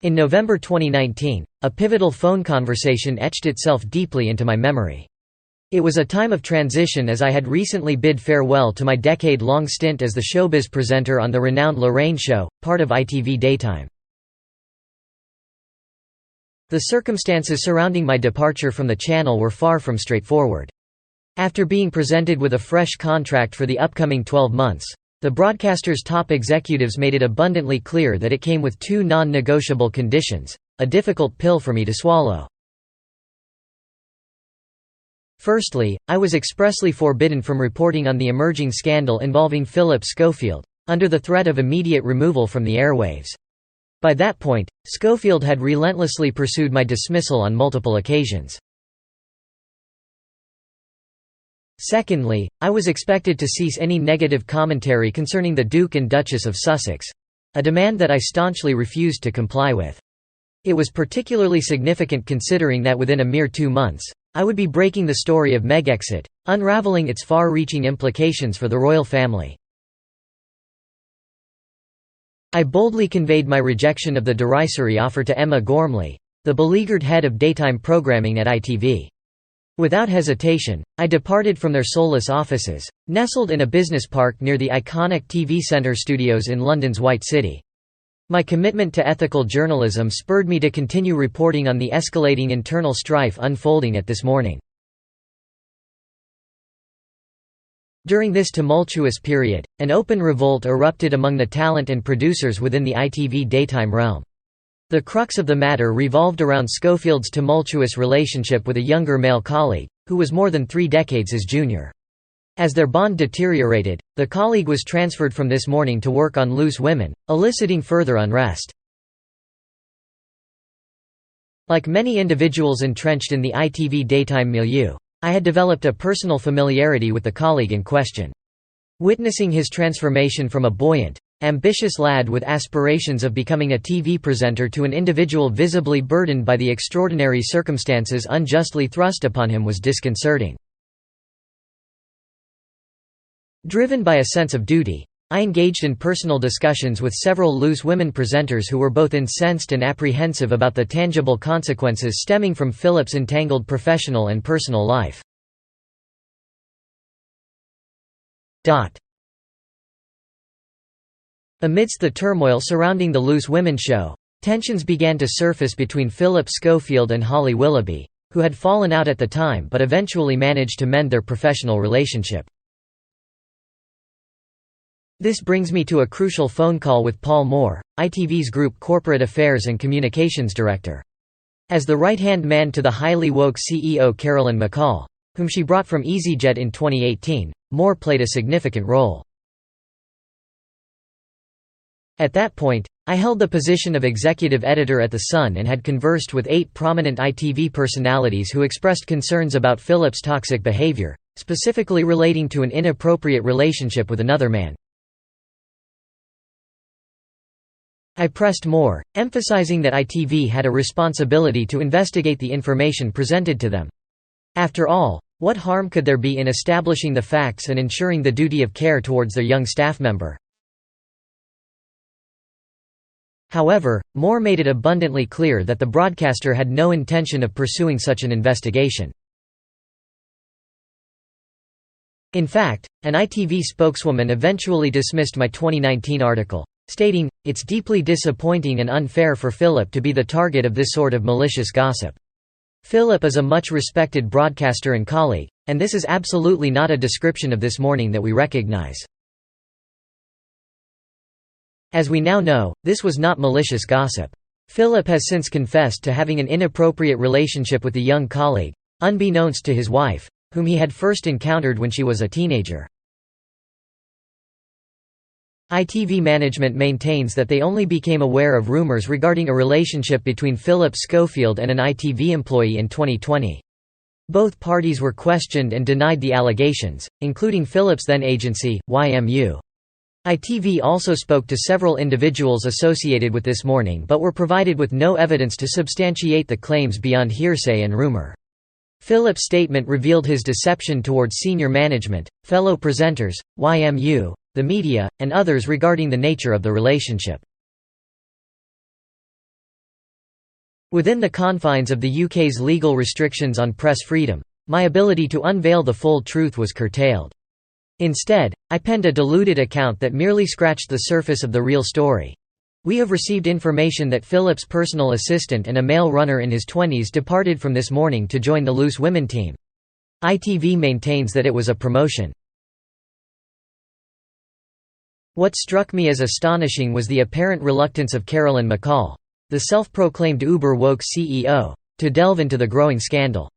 In November 2019, a pivotal phone conversation etched itself deeply into my memory. It was a time of transition as I had recently bid farewell to my decade-long stint as the showbiz presenter on the renowned Lorraine Show, part of ITV Daytime. The circumstances surrounding my departure from the channel were far from straightforward. After being presented with a fresh contract for the upcoming 12 months, the broadcaster's top executives made it abundantly clear that it came with two non-negotiable conditions, a difficult pill for me to swallow. Firstly, I was expressly forbidden from reporting on the emerging scandal involving Phillip Schofield, under the threat of immediate removal from the airwaves. By that point, Schofield had relentlessly pursued my dismissal on multiple occasions. Secondly, I was expected to cease any negative commentary concerning the Duke and Duchess of Sussex—a demand that I staunchly refused to comply with. It was particularly significant considering that within a mere 2 months, I would be breaking the story of Megxit, unraveling its far-reaching implications for the royal family. I boldly conveyed my rejection of the derisory offer to Emma Gormley, the beleaguered head of daytime programming at ITV. Without hesitation, I departed from their soulless offices, nestled in a business park near the iconic TV Centre studios in London's White City. My commitment to ethical journalism spurred me to continue reporting on the escalating internal strife unfolding at This Morning. During this tumultuous period, an open revolt erupted among the talent and producers within the ITV daytime realm. The crux of the matter revolved around Schofield's tumultuous relationship with a younger male colleague, who was more than 3 decades his junior. As their bond deteriorated, the colleague was transferred from This Morning to work on Loose Women, eliciting further unrest. Like many individuals entrenched in the ITV daytime milieu, I had developed a personal familiarity with the colleague in question. Witnessing his transformation from a buoyant, ambitious lad with aspirations of becoming a TV presenter to an individual visibly burdened by the extraordinary circumstances unjustly thrust upon him was disconcerting. Driven by a sense of duty, I engaged in personal discussions with several Loose Women presenters who were both incensed and apprehensive about the tangible consequences stemming from Phillip's entangled professional and personal life. Amidst the turmoil surrounding the Loose Women show, tensions began to surface between Phillip Schofield and Holly Willoughby, who had fallen out at the time but eventually managed to mend their professional relationship. This brings me to a crucial phone call with Paul Moore, ITV's Group Corporate Affairs and Communications Director. As the right-hand man to the highly woke CEO Carolyn McCall, whom she brought from EasyJet in 2018, Moore played a significant role. At that point, I held the position of executive editor at The Sun and had conversed with 8 prominent ITV personalities who expressed concerns about Phillip's toxic behavior, specifically relating to an inappropriate relationship with another man. I pressed Moore, emphasizing that ITV had a responsibility to investigate the information presented to them. After all, what harm could there be in establishing the facts and ensuring the duty of care towards their young staff member? However, Moore made it abundantly clear that the broadcaster had no intention of pursuing such an investigation. In fact, an ITV spokeswoman eventually dismissed my 2019 article, stating, "It's deeply disappointing and unfair for Phillip to be the target of this sort of malicious gossip. Phillip is a much respected broadcaster and colleague, and this is absolutely not a description of This Morning that we recognize." As we now know, this was not malicious gossip. Phillip has since confessed to having an inappropriate relationship with the young colleague, unbeknownst to his wife, whom he had first encountered when she was a teenager. ITV management maintains that they only became aware of rumors regarding a relationship between Phillip Schofield and an ITV employee in 2020. Both parties were questioned and denied the allegations, including Phillip's then agency, YMU. ITV also spoke to several individuals associated with This Morning but were provided with no evidence to substantiate the claims beyond hearsay and rumor. Phillip's statement revealed his deception towards senior management, fellow presenters, YMU, the media, and others regarding the nature of the relationship. Within the confines of the UK's legal restrictions on press freedom, my ability to unveil the full truth was curtailed. Instead, I penned a diluted account that merely scratched the surface of the real story. We have received information that Phillip's personal assistant and a male runner in his 20s departed from this morning to join the Loose Women team. ITV maintains that it was a promotion. What struck me as astonishing was the apparent reluctance of Carolyn McCall, the self-proclaimed uber-woke CEO, to delve into the growing scandal.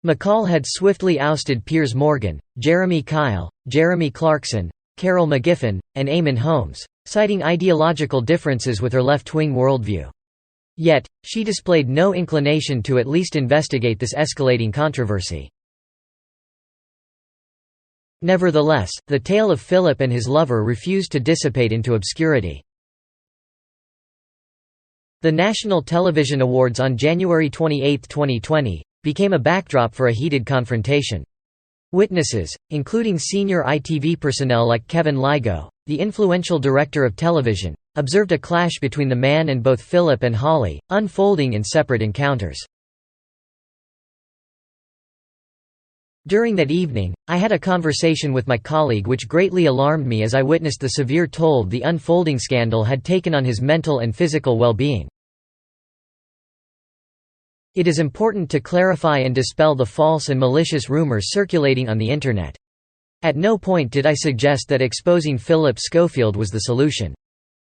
McCall had swiftly ousted Piers Morgan, Jeremy Kyle, Jeremy Clarkson, Carol McGiffin, and Eamon Holmes, citing ideological differences with her left-wing worldview. Yet, she displayed no inclination to at least investigate this escalating controversy. Nevertheless, the tale of Phillip and his lover refused to dissipate into obscurity. The National Television Awards on January 28, 2020, became a backdrop for a heated confrontation. Witnesses, including senior ITV personnel like Kevin Lygo, the influential director of television, observed a clash between the man and both Phillip and Holly, unfolding in separate encounters. During that evening, I had a conversation with my colleague which greatly alarmed me as I witnessed the severe toll the unfolding scandal had taken on his mental and physical well-being. It is important to clarify and dispel the false and malicious rumors circulating on the Internet. At no point did I suggest that exposing Phillip Schofield was the solution.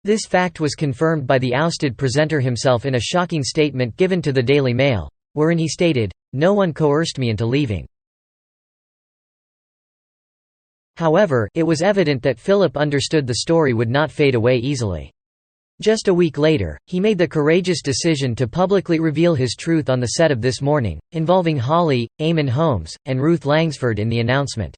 This fact was confirmed by the ousted presenter himself in a shocking statement given to the Daily Mail, wherein he stated, "No one coerced me into leaving." However, it was evident that Phillip understood the story would not fade away easily. Just a week later, he made the courageous decision to publicly reveal his truth on the set of This Morning, involving Holly, Eamon Holmes, and Ruth Langsford in the announcement.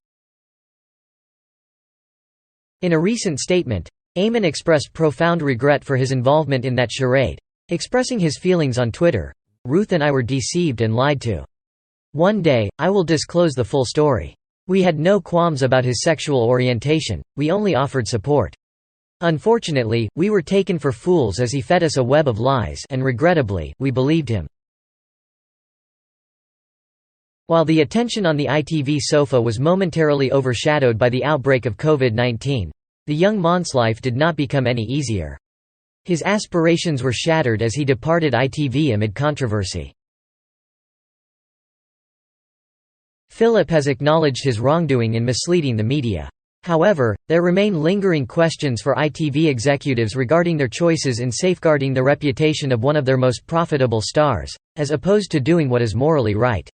In a recent statement, Eamon expressed profound regret for his involvement in that charade, expressing his feelings on Twitter, "Ruth and I were deceived and lied to. One day, I will disclose the full story. We had no qualms about his sexual orientation, we only offered support. Unfortunately, we were taken for fools as he fed us a web of lies and regrettably, we believed him." While the attention on the ITV sofa was momentarily overshadowed by the outbreak of COVID-19, the young man's life did not become any easier. His aspirations were shattered as he departed ITV amid controversy. Phillip has acknowledged his wrongdoing in misleading the media. However, there remain lingering questions for ITV executives regarding their choices in safeguarding the reputation of one of their most profitable stars, as opposed to doing what is morally right.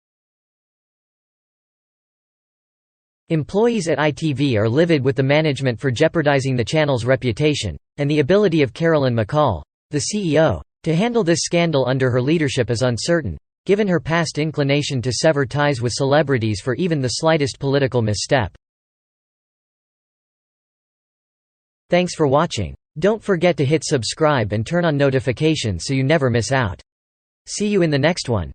Employees at ITV are livid with the management for jeopardizing the channel's reputation, and the ability of Carolyn McCall, the CEO, to handle this scandal under her leadership is uncertain, given her past inclination to sever ties with celebrities for even the slightest political misstep. Thanks for watching. Don't forget to hit subscribe and turn on notifications so you never miss out. See you in the next one.